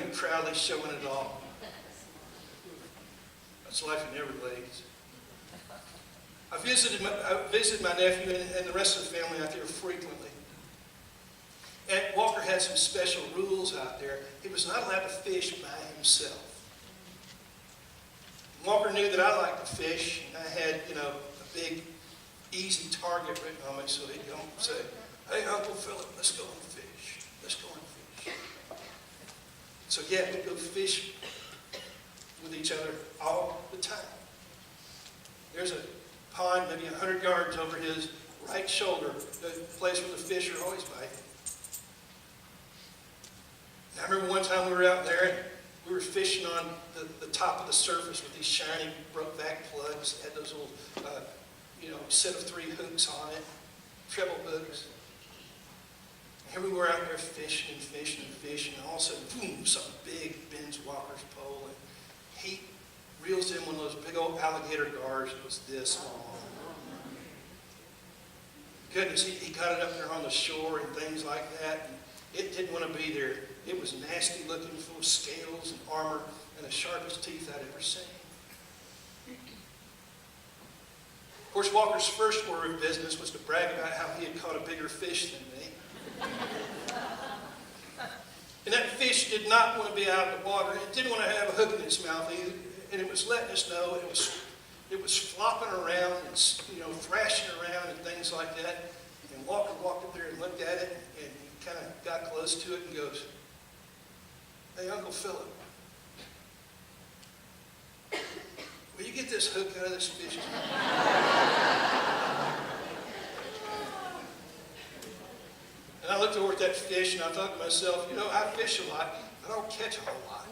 him proudly showing it all. That's life in Everglades. I visited my nephew and the rest of the family out there frequently. And Walker had some special rules out there. He was not allowed to fish by himself. Walker knew that I liked to fish, and I had, a big, easy target written on me, so he'd go and say, "Hey, Uncle Phillip, let's go and fish. Let's go and fish." So yeah, we'd go fish with each other all the time. There's a pond maybe 100 yards over his right shoulder, the place where the fish are always biting. I remember one time we were out there and we were fishing on the top of the surface with these shiny broke-back plugs that had those little, set of 3 hooks on it, treble hooks. And here we were out there fishing and fishing and fishing, and all of a sudden, boom, something big bends Walker's pole, and he reels in one of those big old alligator gars that was this long. Goodness, he got it up there on the shore and things like that, and it didn't want to be there. It was nasty looking, full of scales and armor and the sharpest teeth I'd ever seen. Of course, Walker's first order of business was to brag about how he had caught a bigger fish than me. And that fish did not want to be out of the water. It didn't want to have a hook in its mouth either. And it was letting us know it was flopping around and thrashing around and things like that. And Walker walked up there and looked at it, and he kind of got close to it and goes, "Hey, Uncle Phillip, will you get this hook out of this fish's mouth?" And I looked over at that fish and I thought to myself, I fish a lot, I don't catch a whole lot.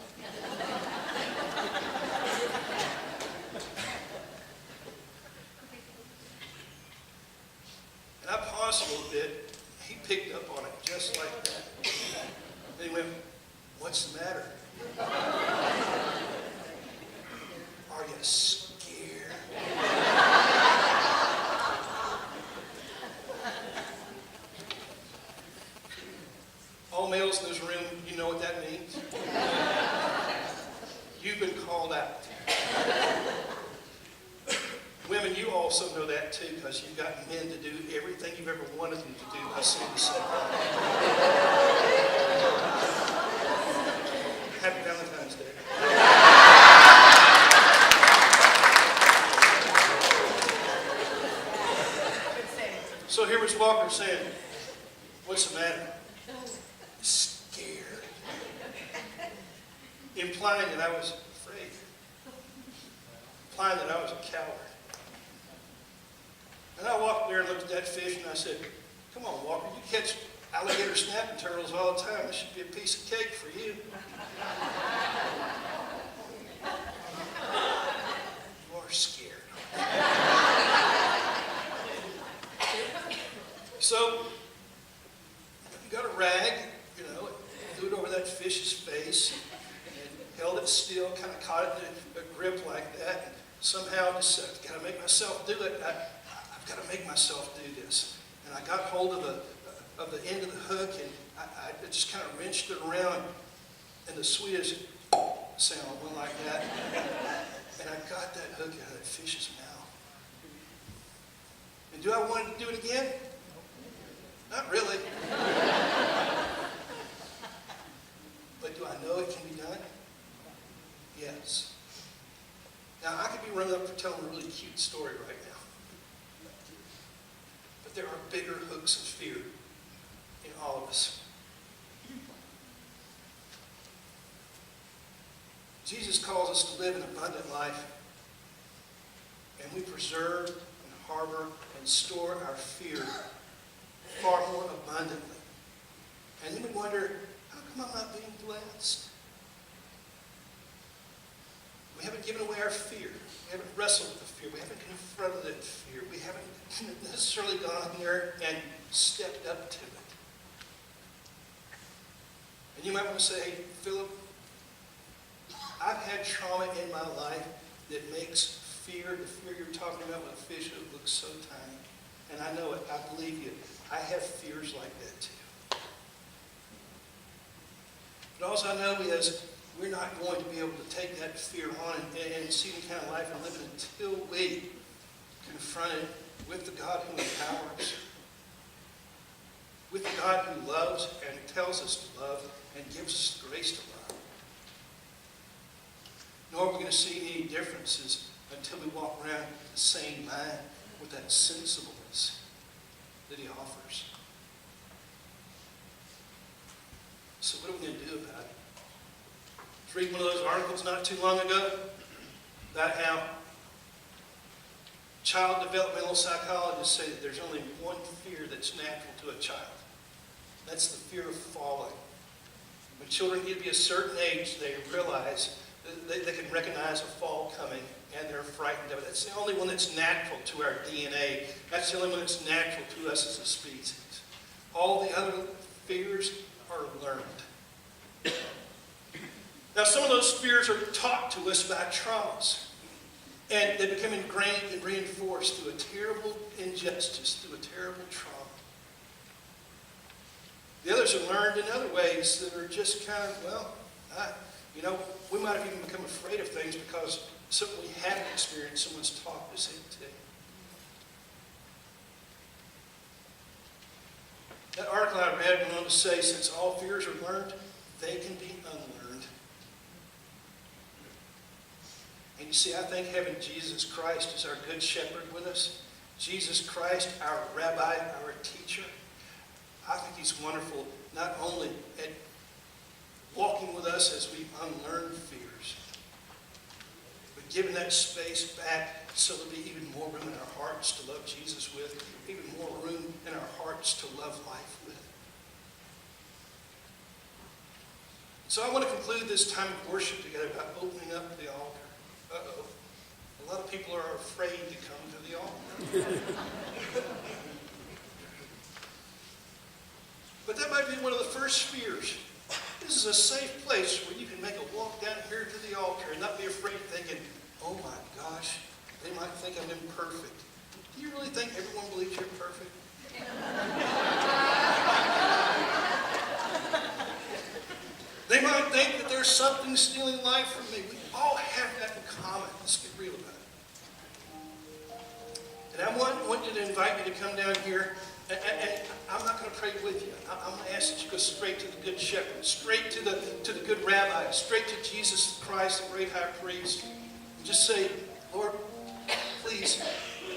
And I paused a little bit. He picked up on it just like that. And he went, "What's the matter? Are you scared?" All males in this room, you know what that means. You've been called out. Women, you also know that too, because you've got men to do everything you've ever wanted them to do. I see the same. Happy Valentine's Day. So here was Walker saying, "What's the matter?" Scared. Implying that I was afraid. Implying that I was a coward. And I walked there and looked at that fish and I said, "Come on, Walker, you catch alligator snapping turtles all the time. This should be a piece of cake for you." You are scared. So, you got a rag, threw it over that fish's face and held it still, kind of caught it in a grip like that. And somehow just said, "I've got to make myself do it. I've got to make myself do this." And I got hold of the end of the hook and I just kind of wrenched it around, and the sweetest sound went like that. And I got that hook out of that fish's mouth. And do I want to do it again? Not really. But do I know it can be done? Yes. Now, I could be running up for telling a really cute story right now. But there are bigger hooks of fear in all of us. Jesus calls us to live an abundant life. And we preserve and harbor and store our fear far more abundantly. And then we wonder, how come I'm not being blessed? We haven't given away our fear. We haven't wrestled with the fear. We haven't confronted that fear. We haven't necessarily gone there and stepped up to it. And you might want to say, "Hey, Phillip, I've had trauma in my life that makes fear, the fear you're talking about with a fish that looks so tiny. And I know it. I believe you. I have fears like that too." But all I know is we're not going to be able to take that fear on and see the kind of life we're living until we confront it with the God who empowers, with the God who loves and tells us to love and gives us the grace to love. Nor are we going to see any differences until we walk around with the same mind, with that sensibleness that he offers. So what are we going to do about it? I was reading one of those articles not too long ago about how child developmental psychologists say that there's only one fear that's natural to a child. That's the fear of falling. When children get to be a certain age, they realize they can recognize a fall coming, and they're frightened of it. That's the only one that's natural to our DNA. That's the only one that's natural to us as a species. All the other fears are learned. Now, some of those fears are taught to us by traumas, and they become ingrained and reinforced through a terrible injustice, through a terrible trauma. The others are learned in other ways that are just kind of, we might have even become afraid of things because something we haven't experienced, someone's taught us into. That article I read went on to say, since all fears are learned, they can be unlearned. And you see, I think having Jesus Christ as our good shepherd with us, Jesus Christ, our rabbi, our teacher, I think he's wonderful not only at walking with us as we unlearn fears, but giving that space back so there'll be even more room in our hearts to love Jesus with, even more room in our hearts to love life with. So I want to conclude this time of worship together by opening up the altar. Uh-oh. A lot of people are afraid to come to the altar. But that might be one of the first fears. This is a safe place where you can make a walk down here to the altar and not be afraid of thinking, oh my gosh, they might think I'm imperfect. Do you really think everyone believes you're perfect? They might think that there's something stealing life from me. We all have that in common. Let's get real about it. And I want you to invite me to come down here. And I'm not going to pray with you. I'm going to ask that you go straight to the Good Shepherd, straight to the Good Rabbi, straight to Jesus Christ, the great high priest. And just say, Lord, please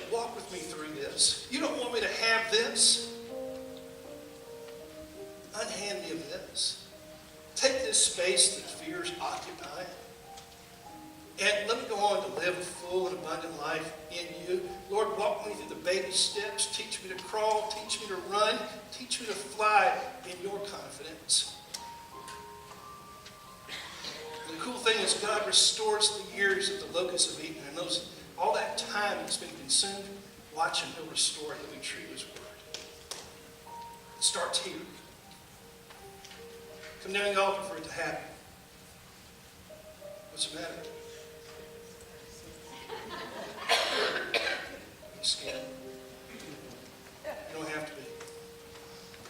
walk with me through this. You don't want me to have this. Unhand me of this. Take this space that fears occupy. And let me go on to live a full and abundant life in you. Lord, walk me through the baby steps. Teach me to crawl. Teach me to run. Teach me to fly in your confidence. And the cool thing is God restores the years that the locusts have eaten. And all that time that's been consumed, watch him. He'll restore it. He'll be true to his word. It starts here. Come down the altar for it to happen. What's the matter? You scared? You don't have to be.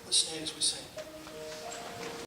Let's stand as we sing.